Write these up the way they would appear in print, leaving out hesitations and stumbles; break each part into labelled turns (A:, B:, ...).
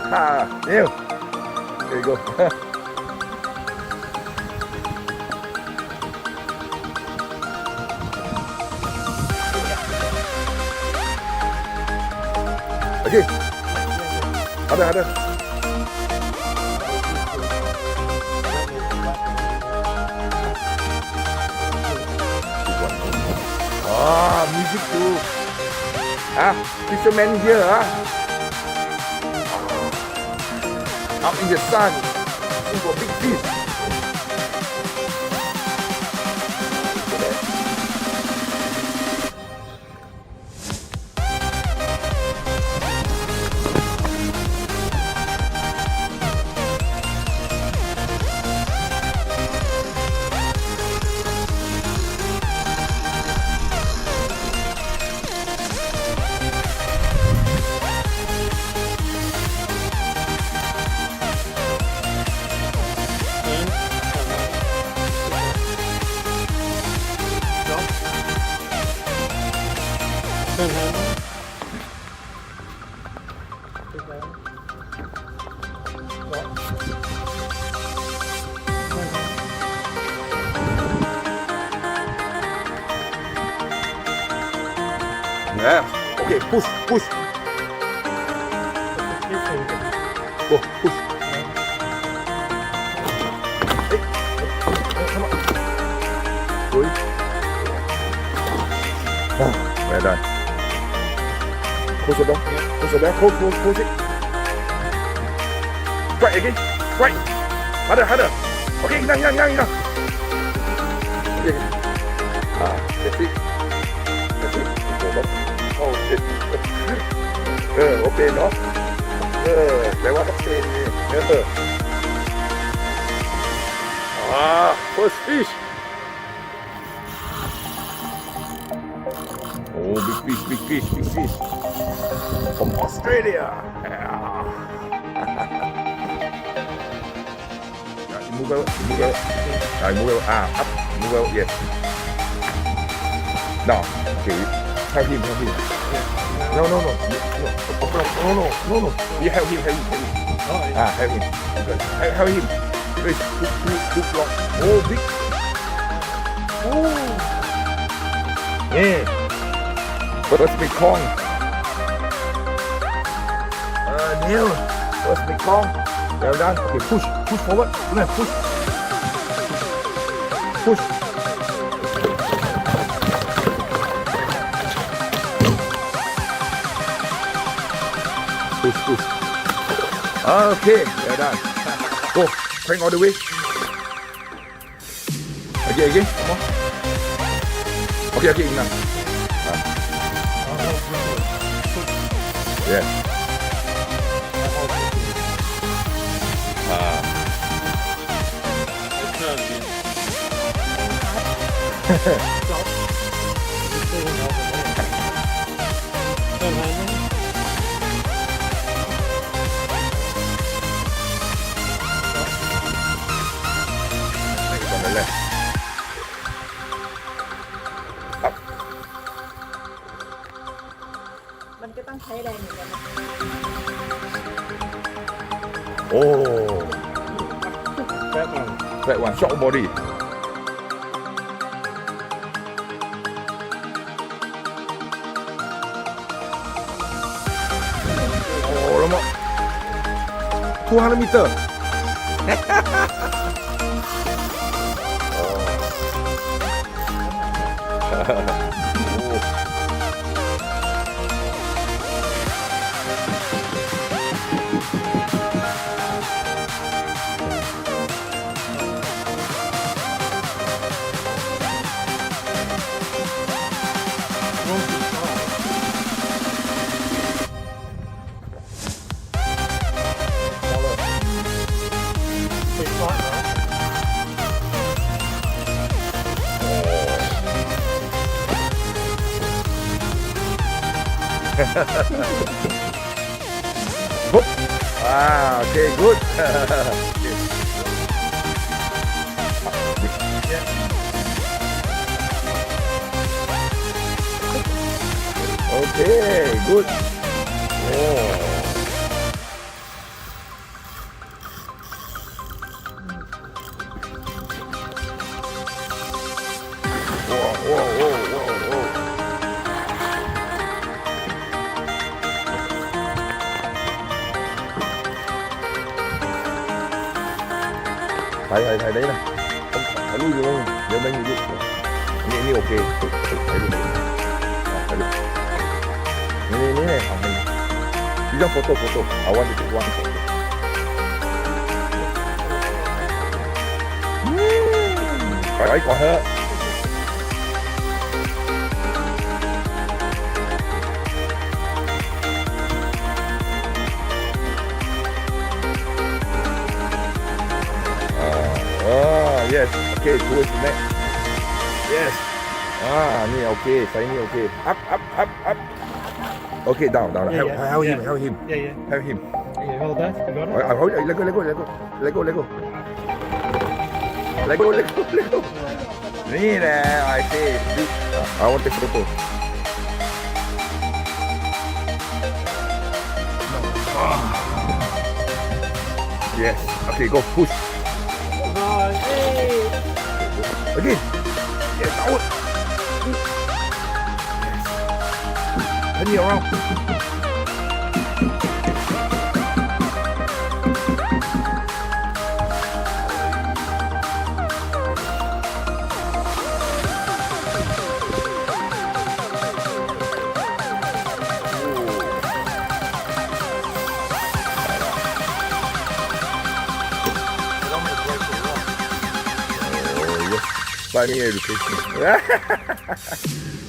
A: Neil, there you go. Okay. Ada. Music too. Fisherman here, Out in the sun, looking for big fish. Yeah. Okay, push. Go, push. Hey, come on. Good. Oh, well done. Push it down. Push it down. Push it. Right again. Right. Harder. Okay, now. Okay. That's it. Oh shit. โอเคเนาะแปลว่าต้องเป็นfirst fish. Oh, big fish from Australia. Move out. Up. Move out. Yes. No. Okay. Help him. No. You help him.
B: Oh, yeah.
A: Help him. Good. Help him. Please. Hook long. Oh, big. Oh. Yeah. First big Kong. Neil. First big Kong. Well done. Okay, push forward. Push. Push. Okay, well done. Go, crank all the way. Again, come on. Okay, enough. Yeah. Up.
C: มันก็ต้องใช้แรงเหมือนกันนะ
A: Oh, that one, short body. Oh, lama. 200 meter. Hook. Okay, good. Okay, good. Oh. ถ่ายđấy này khôngถ่ายรูปอยู่เดี๋ยวไม่มีรูปนี่โอเคถ่ายรูปนี่nàyของmình đi trong photo I want to take one photo phải còn hơn yes okay towards the next yesนี่โอเคไซส์นี่โอเค up okay down help him
B: Yeah, yeah.
A: help him
B: Yeah, hold that. You got it?
A: hold let goนี่แหละ I say I want to take photo yes okay go push again yes out turn it around Buy me education.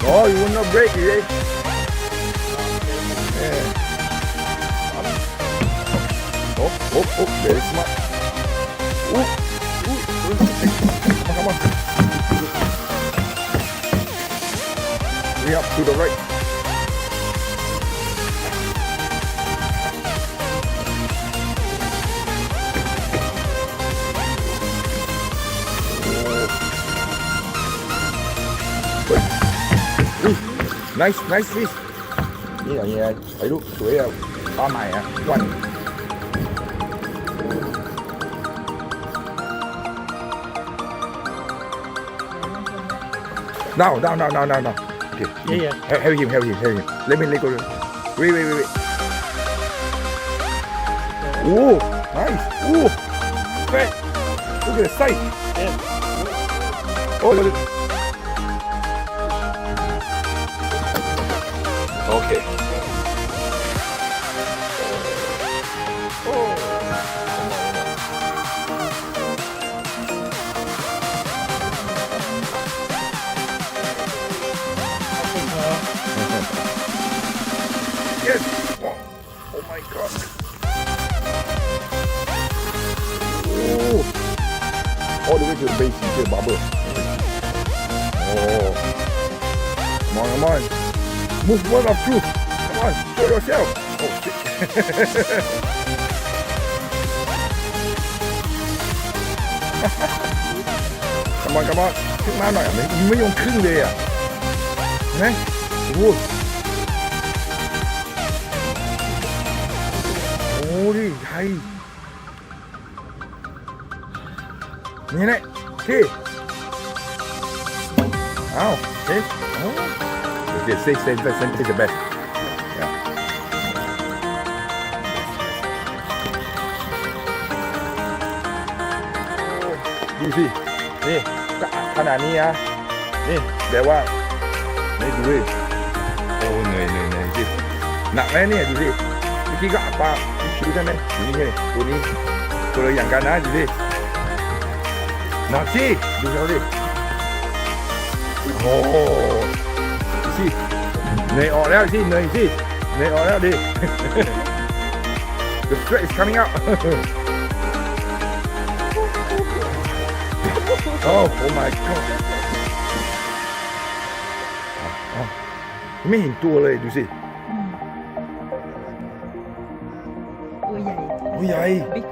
A: No, you will not break it, eh? Yeah. Oh, very smart. Come on. Yeah, to the right. Nice fish นี่อย่างเงี้ยไอ้ลูกสวยอ่ะปลาใหม่อ่ะวัน now okay
B: Yeah.
A: help him let me go wait oh nice oh fat look at the size
B: Yeah.
A: oh look at okay yes oh my god all the way to the base to the bubble oh come on move one of two come on show yourself oh shit come on ขึ้นมาหน่อยไม่ยอมขึ้นเลยอ่ะเห็นไหมโอ้ดิใหญ่นี่แหละที่อ้าวเฮ้ยokay stay the best yeah ดูสินี่ขนาดนี้นะนี่แต่ว่านี่ดูดิโอ้เหนื่อยสิหนักไหมเนี่ยดูสิเมื่อกี้ก็อัดปลาคิวใช่ไหมอยู่นี่ไงตัวนี้ตัวละอย่างกันนะดูสิหนักสิดูเขาดิโอ้ดูสิเหนื่อยออกแล้วสิเหนื่อยออกแล้วดิ The sweat is coming out oh my god ไม่เห็นตัวเลยดูสิ
C: ตัวใหญ่ บิ๊ก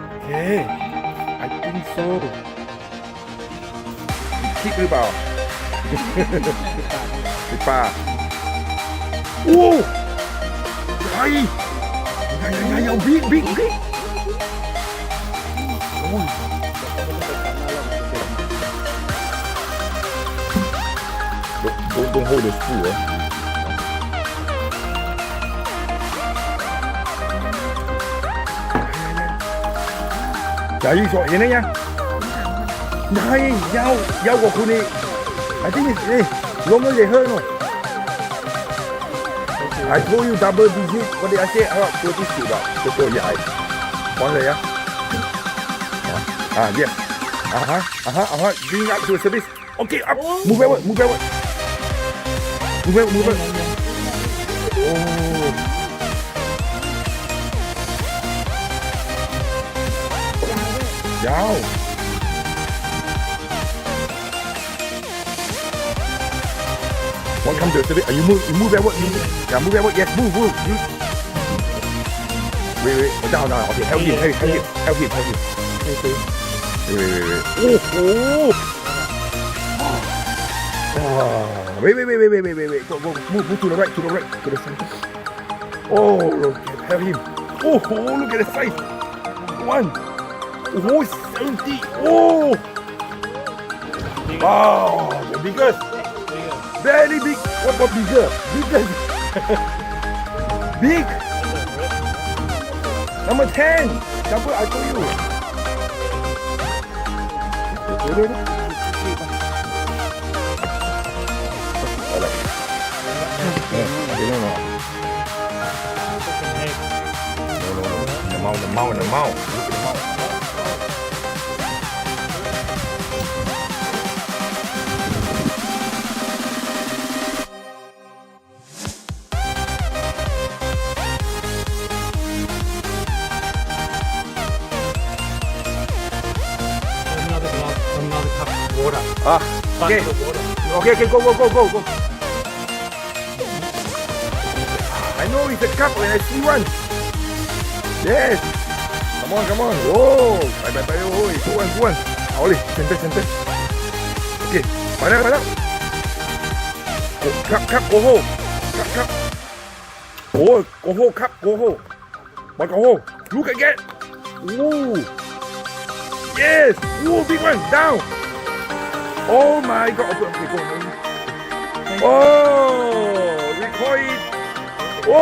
A: โอเค I think so คิดหรือเปล่าติดปลาโอ้ใหญ่บิ๊กโอ้ยdon't hold the spool ไหนสวยเห็นไหมยังไหนยาวกว่าคุณอีกไอ้ที่นี่ลงแล้วใหญ่เฮ้ยนู่น I told you double digit วันนี้อาเซ่ตัวที่สุดอ่ะตัวใหญ่พร้อมเลยอ่ะเยี่ยมbring up to service okay up move backward move backward โอ้ยาว One come to the service. You move backward. Yeah, move backward. Yes, move. Wait. Down. Okay, help him. Wait. Oh. Wait. Go. Move to the right. To the center. Oh, look. Help him. Oh, look at the size. One. Oh, 70. Oh. Wow, the biggest. Very big. What about bigger? Big. Number 10. Double, I told you. No. The mouth. Look at the mouth.
B: Another cup of water.
A: Okay, go. I know it's a cup when I see one. Yes. Come on. Oh, bye. Oh, go on. Ollie, center. Okay, ไปแล้ว Cup, go home. Cup. Oh, go home, cup, go home. But go home. Look again. Ooh. Yes. Ooh, big one. Down. Oh my God. Okay, go. Oh, we call it. Oh,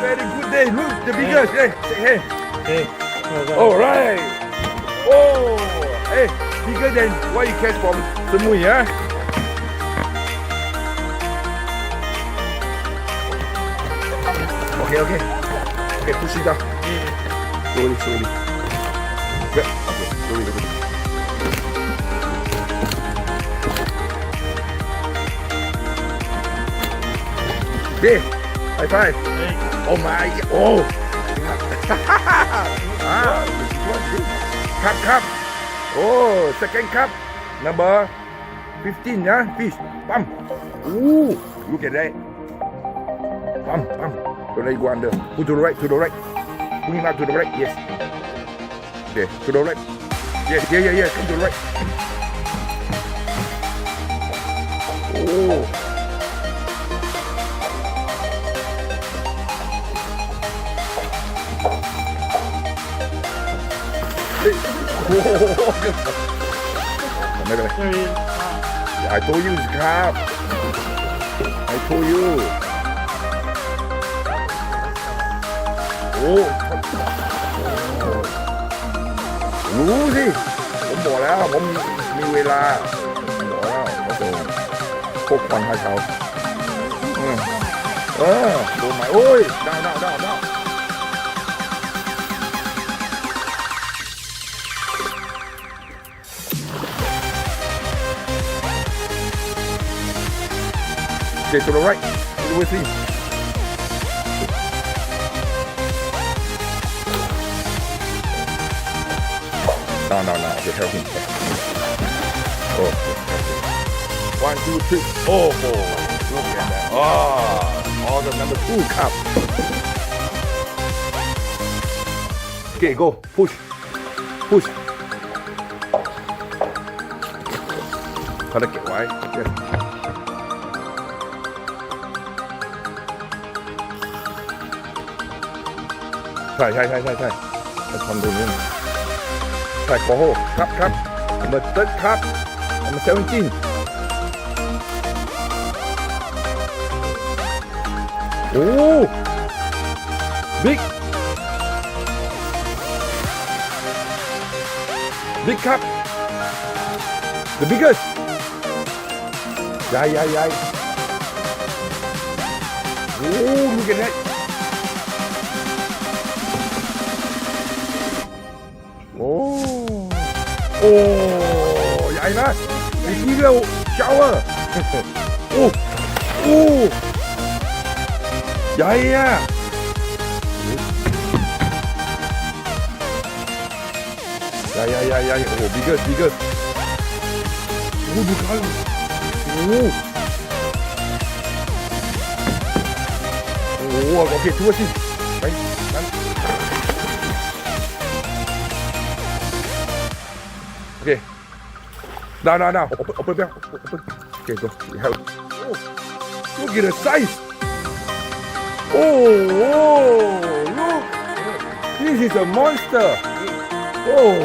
A: very good day. Look, the biggest. Hey. All right. Oh, hey, bigger than what you catch from Samui, huh? Okay, push it down. Slowly. Yeah, okay, slowly. Okay, high five. Oh my God. Oh. Cup. Oh, second cup. Number 15, yeah? Fish. Pump. Ooh, look at that. Pump. Don't let it go under. Put to the right. Put him out to the right. Yes. Okay, to the right. Yeah. Come to the right. Oh. Không đây. I told you it's crab. I told you. Oh. รู้สิผมบอกแล้วผมมีเวลาบอกแล้วเขาส่งพวกควันให้เขาโดนไหมโอ้ยดาว Okay, to the right. You will see. No. Okay, help him. Oh. 1, 2, 3. Oh. Look at that. Oh. All the number 2 cup. Okay, go. Push. เขาจะเก็บไว้ Yes. ใช่จะทำดูนี่ใช่โอ้โหครับมาเติร์ดครับมาเซเว่นจินโอ้บิ๊ก big cup the biggest ใหญ่ใหญ่ใหญ่โอ้look at that โอ้โอ้ใหญ่นะมีที่เรียกชาวเวอร์โอ้โอ้ใหญ่อะใหญ่ใหญ่ใหญ่ใหญ่โอ้โห biggest biggest โอ้ดูเขาโอ้โอ้โอเคช่วยสิไปนั่นโอเคnow open back open okay go help oh look at the size oh look this is a monster oh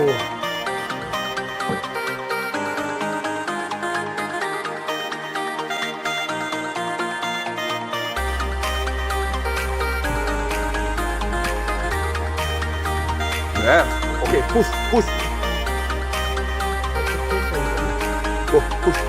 A: yeah okay push go push